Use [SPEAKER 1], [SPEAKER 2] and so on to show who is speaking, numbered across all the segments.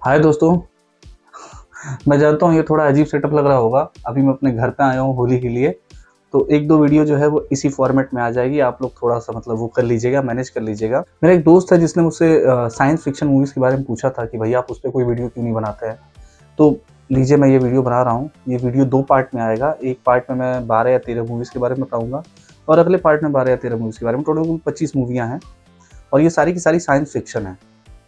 [SPEAKER 1] हाय दोस्तों। मैं जानता हूँ ये थोड़ा अजीब सेटअप लग रहा होगा। अभी मैं अपने घर पे आया हूँ होली के लिए, तो एक दो वीडियो जो है वो इसी फॉर्मेट में आ जाएगी। आप लोग थोड़ा सा मतलब वो कर लीजिएगा, मैनेज कर लीजिएगा। मेरा एक दोस्त है जिसने मुझसे साइंस फिक्शन मूवीज़ के बारे में पूछा था कि भैया आप उस पर कोई वीडियो क्यों नहीं बनाते हैं। तो लीजिए मैं ये वीडियो बना रहा हूँ। ये वीडियो 2 पार्ट में आएगा। एक पार्ट में मैं 12 या 13 मूवीज़ के बारे में बताऊँगा और अगले पार्ट में 12 या 13 मूवीज़ के बारे में। टोटल 25 मूवियाँ हैं और ये सारी की सारी साइंस फिक्शन है।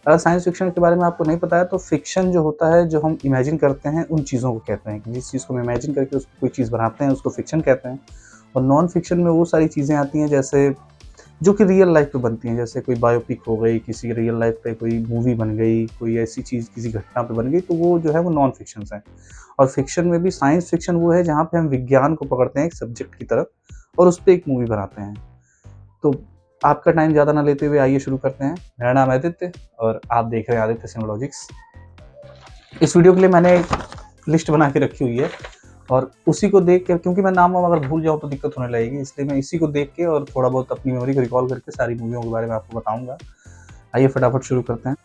[SPEAKER 1] अगर साइंस फिक्शन के बारे में आपको नहीं पता है तो फिक्शन जो होता है, जो हम इमेजिन करते हैं उन चीज़ों को कहते हैं। कि जिस चीज़ को हम इमेजिन करके उसको कोई चीज़ बनाते हैं उसको फिक्शन कहते हैं। और नॉन फिक्शन में वो सारी चीज़ें आती हैं जैसे जो कि रियल लाइफ पे बनती हैं। जैसे कोई बायोपिक हो गई, किसी रियल लाइफ पे कोई मूवी बन गई, कोई ऐसी चीज़ किसी घटना पे बन गई, तो वो जो है वो नॉन फिक्शंस हैं। और फिक्शन में भी साइंस फिक्शन वो है जहाँ पे हम विज्ञान को पकड़ते हैं एक सब्जेक्ट की तरफ और उस पे एक मूवी बनाते हैं। तो आपका टाइम ज़्यादा ना लेते हुए आइए शुरू करते हैं। मेरा नाम है आदित्य और आप देख रहे हैं आदित्य सिनेमोलॉजिक्स। इस वीडियो के लिए मैंने एक लिस्ट बना के रखी हुई है और उसी को देख के, क्योंकि मैं नाम अगर भूल जाऊँ तो दिक्कत होने लगेगी, इसलिए मैं इसी को देख के और थोड़ा बहुत अपनी मेमोरी को रिकॉल करके सारी मूवियों के बारे में आपको बताऊँगा। आइए फटाफट शुरू करते हैं।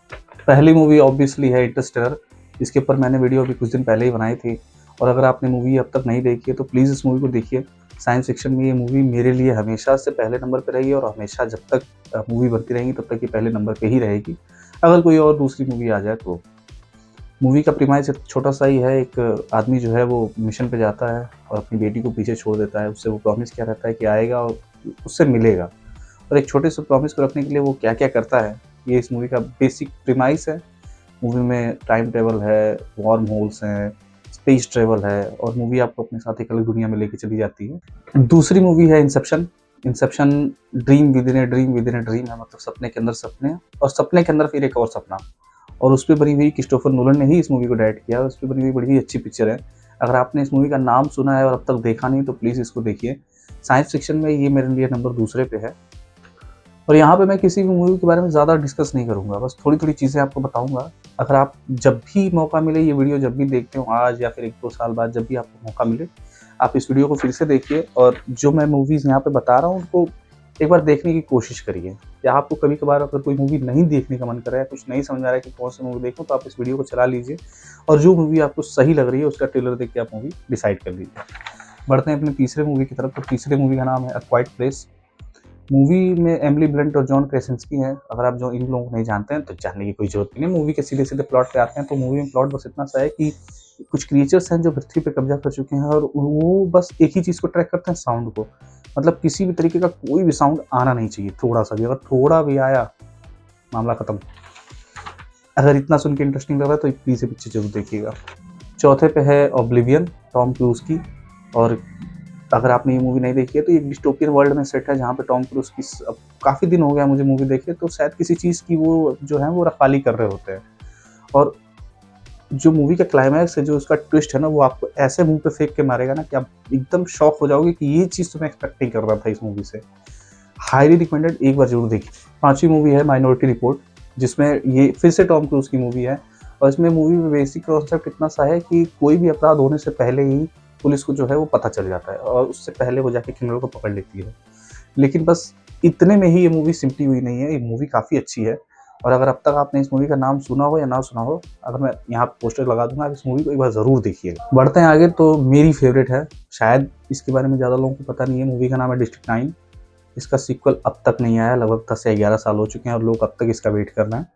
[SPEAKER 1] पहली मूवी ऑब्वियसली है इंटरस्टेलर। इसके ऊपर मैंने वीडियो अभी कुछ दिन पहले ही बनाई थी और अगर आपने मूवी अब तक नहीं देखी है तो प्लीज़ इस मूवी को देखिए। साइंस फिक्शन में ये मूवी मेरे लिए हमेशा से पहले नंबर पे रही है और हमेशा जब तक मूवी बनती रहेंगी तब तक ये पहले नंबर पे ही रहेगी। अगर कोई और दूसरी मूवी आ जाए तो। मूवी का प्रीमाइस छोटा सा ही है। एक आदमी जो है वो मिशन पे जाता है और अपनी बेटी को पीछे छोड़ देता है। उससे वो प्रॉमिस किया रहता है कि आएगा और उससे मिलेगा, और एक छोटे से प्रॉमिस को रखने के लिए वो क्या-क्या करता है, ये इस मूवी का बेसिक प्रीमाइस है। मूवी में टाइम ट्रैवल है, वार्म होल्स हैं, स्पेस ट्रैवल है और मूवी आपको अपने साथ एक अलग दुनिया में लेके चली जाती है। दूसरी मूवी है Inception. Inception dream with in a dream with in a dream है, मतलब सपने के अंदर सपने और सपने के अंदर फिर एक और सपना। और उस पे बनी हुई क्रिस्टोफर नोलन ने ही इस मूवी को डायरेक्ट किया है। उस पे बनी हुई बड़ी ही अच्छी पिक्चर है। अगर आपने इस मूवी का नाम सुना है और अब तक देखा नहीं तो प्लीज़ इसको देखिए। साइंस फिक्शन में ये मेरे लिए नंबर दूसरे पे है। और यहाँ पे मैं किसी भी मूवी के बारे में ज़्यादा डिस्कस नहीं करूँगा, बस थोड़ी-थोड़ी चीज़ें आपको बताऊँगा। अगर आप जब भी मौका मिले, ये वीडियो जब भी देखते हो आज या फिर 1-2 साल बाद जब भी आपको मौका मिले, आप इस वीडियो को फिर से देखिए और जो मैं मूवीज़ यहाँ पे बता रहा हूँ उनको एक बार देखने की कोशिश करिए। या आपको कभी-कभार अगर कोई मूवी नहीं देखने का मन कर रहा है, कुछ नहीं समझ आ रहा है कि कौन सी मूवी देखूँ, तो आप इस वीडियो को चला लीजिए और जो मूवी आपको सही लग रही है उसका ट्रेलर देख के आप मूवी डिसाइड कर लीजिए। बढ़ते हैं अपने तीसरे मूवी की तरफ। तो तीसरे मूवी का नाम है अ क्वाइट प्लेस। मूवी में एमिली ब्लंट और जॉन क्रेसिंस्की हैं। अगर आप जो इन लोगों को नहीं जानते हैं तो जानने की कोई ज़रूरत नहीं है। मूवी के सीधे-सीधे प्लॉट पे आते हैं। तो मूवी में प्लॉट बस इतना सा है कि कुछ क्रिएचर्स हैं जो पृथ्वी पे कब्ज़ा कर चुके हैं और वो बस एक ही चीज़ को ट्रैक करते हैं, साउंड को। मतलब किसी भी तरीके का कोई भी साउंड आना नहीं चाहिए, थोड़ा-सा भी। अगर थोड़ा भी आया, मामला खत्म। अगर इतना सुन के इंटरेस्टिंग लग रहा है तो प्लीज़ ये पिक्चर ज़रूर देखिएगा। चौथे पे है ऑब्लिवियन, टॉम क्रूज़ की। और अगर आपने ये मूवी नहीं देखी है तो ये डिस्टोपियन वर्ल्ड में सेट है जहाँ पे टॉम क्रूज़ की अब काफ़ी दिन हो गया मुझे मूवी देखे, तो शायद किसी चीज़ की वो जो है वो रखवाली कर रहे होते हैं। और जो मूवी का क्लाइमैक्स है, जो उसका ट्विस्ट है ना, वो आपको ऐसे मुँह पे फेंक के मारेगा ना कि आप एकदम शॉक हो जाओगे कि ये चीज़ तो मैं एक्सपेक्ट नहीं कर रहा था इस मूवी से। हाईली रिकमेंडेड, एक बार ज़रूर देखिए। 5वीं मूवी है माइनॉरिटी रिपोर्ट, जिसमें ये फिर से टॉम क्रूज़ की मूवी है और इसमें मूवी में बेसिक कॉन्सेप्ट इतना सा है कि कोई भी अपराध होने से पहले ही पुलिस को जो है वो पता चल जाता है और उससे पहले वो जाके क्रिमिनल को पकड़ लेती है। लेकिन बस इतने में ही ये मूवी सिमटी हुई नहीं है, ये मूवी काफ़ी अच्छी है। और अगर अब तक आपने इस मूवी का नाम सुना हो या ना सुना हो, अगर मैं यहाँ पोस्टर लगा दूँगा, आप इस मूवी को एक बार ज़रूर देखिएगा। बढ़ते हैं आगे। तो मेरी फेवरेट है, शायद इसके बारे में ज़्यादा लोगों को पता नहीं है। मूवी का नाम है डिस्ट्रिक्ट 9। इसका सीक्वल अब तक नहीं आया, लगभग 10 या 11 साल हो चुके हैं और लोग अब तक इसका वेट कर रहे हैं।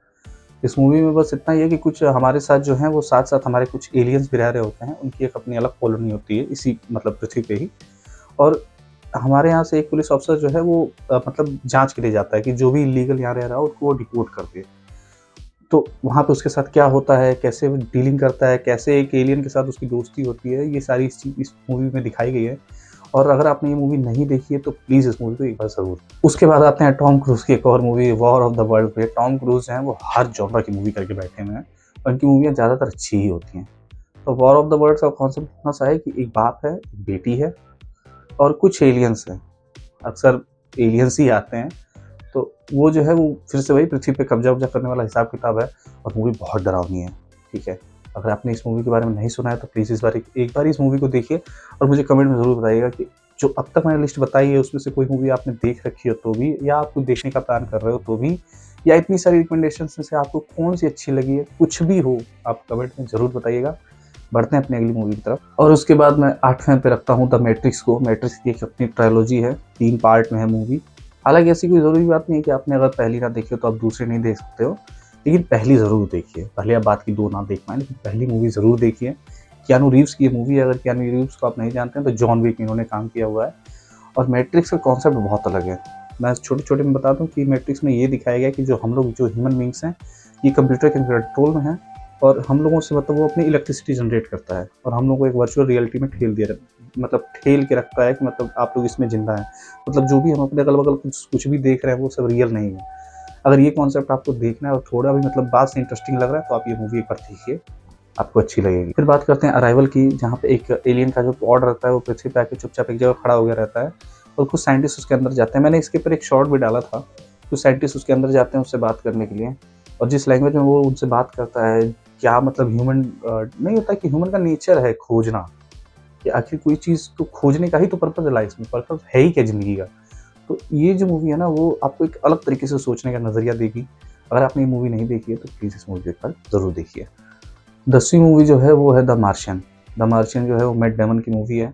[SPEAKER 1] इस मूवी में बस इतना ही है कि कुछ हमारे साथ जो हैं वो साथ-साथ हमारे कुछ एलियंस भी रह रहे होते हैं। उनकी एक अपनी अलग कॉलोनी होती है इसी मतलब पृथ्वी पे ही। और हमारे यहाँ से एक पुलिस ऑफिसर जो है वो मतलब जाँच के लिए जाता है कि जो भी इल्लीगल यहाँ रह रहा है उसको वो डिपोर्ट कर दे। तो वहाँ पे उसके साथ क्या होता है, कैसे वो डीलिंग करता है, कैसे एक एलियन के साथ उसकी दोस्ती होती है, ये सारी चीज़ इस मूवी में दिखाई गई है। और अगर आपने ये मूवी नहीं देखी है तो प्लीज़ इस मूवी को एक बार ज़रूर। उसके बाद आते हैं टॉम क्रूज़ की एक और movie war of the world पे। टॉम क्रूज़ हैं वो हर जॉनर की मूवी करके बैठे हुए हैं और उनकी मूवियाँ ज़्यादातर अच्छी ही होती हैं। तो वॉर ऑफ द वर्ल्ड का कॉन्सेप्ट इतना सा है कि एक बाप है, एक बेटी है और कुछ एलियंस हैं। अक्सर एलियंस ही आते हैं। तो वो जो है वो फिर से वही पृथ्वी पे कब्जा-वब्जा करने वाला हिसाब-किताब है और मूवी बहुत डरावनी है, ठीक है। अगर आपने इस मूवी के बारे में नहीं सुना है तो प्लीज़ इस बार एक बार इस मूवी को देखिए और मुझे कमेंट में ज़रूर बताइएगा कि जो अब तक मैंने लिस्ट बताई है उसमें से कोई मूवी आपने देख रखी हो तो भी, या आप कुछ देखने का प्लान कर रहे हो तो भी, या इतनी सारी रिकमेंडेशंस में से आपको कौन सी अच्छी लगी है, कुछ भी हो आप कमेंट में ज़रूर बताइएगा। बढ़ते हैं अपनी अगली मूवी की तरफ। और उसके बाद मैं 8वें पे रखता हूँ द मैट्रिक्स को। मैट्रिक्स की एक अपनी ट्रायोलॉजी है, 3 पार्ट में है मूवी। हालाँकि ऐसी कोई ज़रूरी बात नहीं है कि आपने अगर पहली ना देखी हो तो आप दूसरी नहीं देख सकते हो, लेकिन पहली ज़रूर देखिए। भले आप बात की 2 ना देख पाएँ, लेकिन पहली मूवी ज़रूर देखिए। कियानू रीव्स की ये मूवी है, अगर कियानू रीव्स को आप नहीं जानते हैं तो जॉन विक में इन्होंने काम किया हुआ है। और मैट्रिक्स का कॉन्सेप्ट बहुत अलग है। मैं छोटे-छोटे में बता दूँ कि मैट्रिक्स में ये दिखाया गया है कि जो हम लोग जो ह्यूमन बीइंग्स हैं, ये कंप्यूटर के कंट्रोल में हैं और हम लोगों से मतलब वो अपनी इलेक्ट्रिसिटी जनरेट करता है और हम लोगों को एक वर्चुअल रियलिटी में ठेल के रखता है कि मतलब आप लोग इसमें ज़िंदा हैं। मतलब जो भी हम अपने अगल-बगल कुछ भी देख रहे हैं वो सब रियल नहीं है। अगर ये कॉन्सेप्ट आपको देखना है और थोड़ा भी मतलब बात से इंटरेस्टिंग लग रहा है तो आप ये मूवी एक बार देखिए, आपको अच्छी लगेगी। फिर बात करते हैं अराइवल की, जहाँ पे एक एलियन का जो पॉड रहता है वो पृथ्वी पे आके चुपचाप एक जगह खड़ा हो गया रहता है और कुछ साइंटिस्ट उसके अंदर जाते हैं। मैंने इसके ऊपर एक शॉर्ट भी डाला था। कुछ साइंटिस्ट उसके अंदर जाते हैं उससे बात करने के लिए, और जिस लैंग्वेज में वो उनसे बात करता है, क्या मतलब ह्यूमन नहीं होता कि ह्यूमन का नेचर है खोजना, कि आखिर कोई चीज़ तो खोजने का ही तो पर्पज़ है लाइफ में, पर्पज़ है ही क्या ज़िंदगी का। तो ये जो मूवी है ना वो आपको एक अलग तरीके से सोचने का नज़रिया देगी। अगर आपने ये मूवी नहीं देखी है तो प्लीज़ इस मूवी को एक बार ज़रूर देखिए। 10वीं मूवी जो है वो है द मार्शियन। द मार्शियन जो है वो मैट डेमन की मूवी है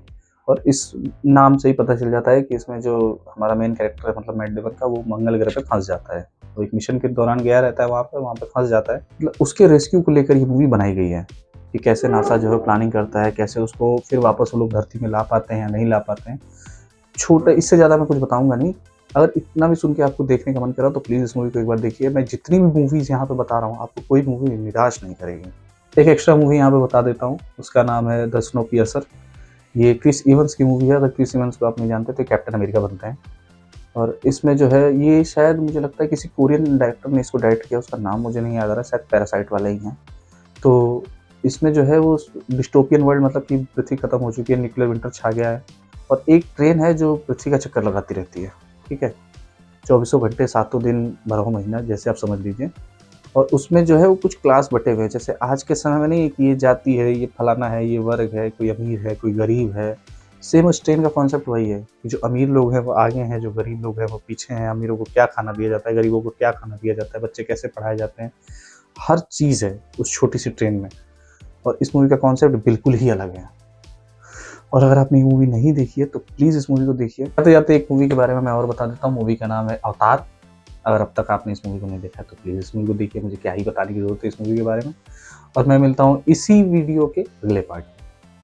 [SPEAKER 1] और इस नाम से ही पता चल जाता है कि इसमें जो हमारा मेन कैरेक्टर है मतलब मैट डेमन का, वो मंगल ग्रह पे फँस जाता है। वो एक मिशन के दौरान गया रहता है वहाँ पे फँस जाता है। मतलब उसके रेस्क्यू को लेकर ये मूवी बनाई गई है कि कैसे नासा जो है प्लानिंग करता है, कैसे उसको फिर वापस वो लोग धरती में ला पाते हैं या नहीं ला पाते हैं। छोटा, इससे ज़्यादा मैं कुछ बताऊँगा नहीं। अगर इतना भी सुन के आपको देखने का मन करा तो प्लीज़ इस मूवी को एक बार देखिए। मैं जितनी भी मूवीज़ यहाँ पे बता रहा हूँ, आपको कोई मूवी निराश नहीं करेगी। एक एक्स्ट्रा मूवी यहाँ पे बता देता हूँ, उसका नाम है द स्नोपियर्सर। ये क्रिस इवंस की मूवी है। अगर क्रिस इवंस को आप नहीं जानते तो कैप्टन अमेरिका बनते हैं। और इसमें जो है ये शायद मुझे लगता है किसी कोरियन डायरेक्टर ने इसको डायरेक्ट किया, उसका नाम मुझे नहीं याद आ रहा, शायद पैरासाइट वाले ही हैं। तो इसमें जो है वो डिस्टोपियन वर्ल्ड, मतलब कि पृथ्वी खत्म हो चुकी है, न्यूक्लियर विंटर छा गया है और एक ट्रेन है जो पृथ्वी का चक्कर लगाती रहती है, ठीक है? चौबीसों घंटे, सातों दिन, 12वां महीना, जैसे आप समझ लीजिए। और उसमें जो है वो कुछ क्लास बटे हुए हैं, जैसे आज के समय में नहीं है कि ये जाति है, ये फलाना है, ये वर्ग है, कोई अमीर है, कोई गरीब है। सेम उस ट्रेन का कॉन्सेप्ट वही है कि जो अमीर लोग हैं वो आगे हैं, जो गरीब लोग हैं वो पीछे हैं। अमीरों को क्या खाना दिया जाता है, गरीबों को क्या खाना दिया जाता है, बच्चे कैसे पढ़ाए जाते हैं, हर चीज़ है उस छोटी सी ट्रेन में। और इस मूवी का कॉन्सेप्ट बिल्कुल ही अलग है। और अगर आपने ये मूवी नहीं देखी है तो प्लीज़ इस मूवी को देखिए। जाते-जाते एक मूवी के बारे में मैं और बता देता हूँ, मूवी का नाम है अवतार। अगर अब तक आपने इस मूवी को नहीं देखा तो प्लीज़ इस मूवी को देखिए, मुझे क्या ही बताने की ज़रूरत है इस मूवी के बारे में। और मैं मिलता हूँ इसी वीडियो के अगले पार्ट में।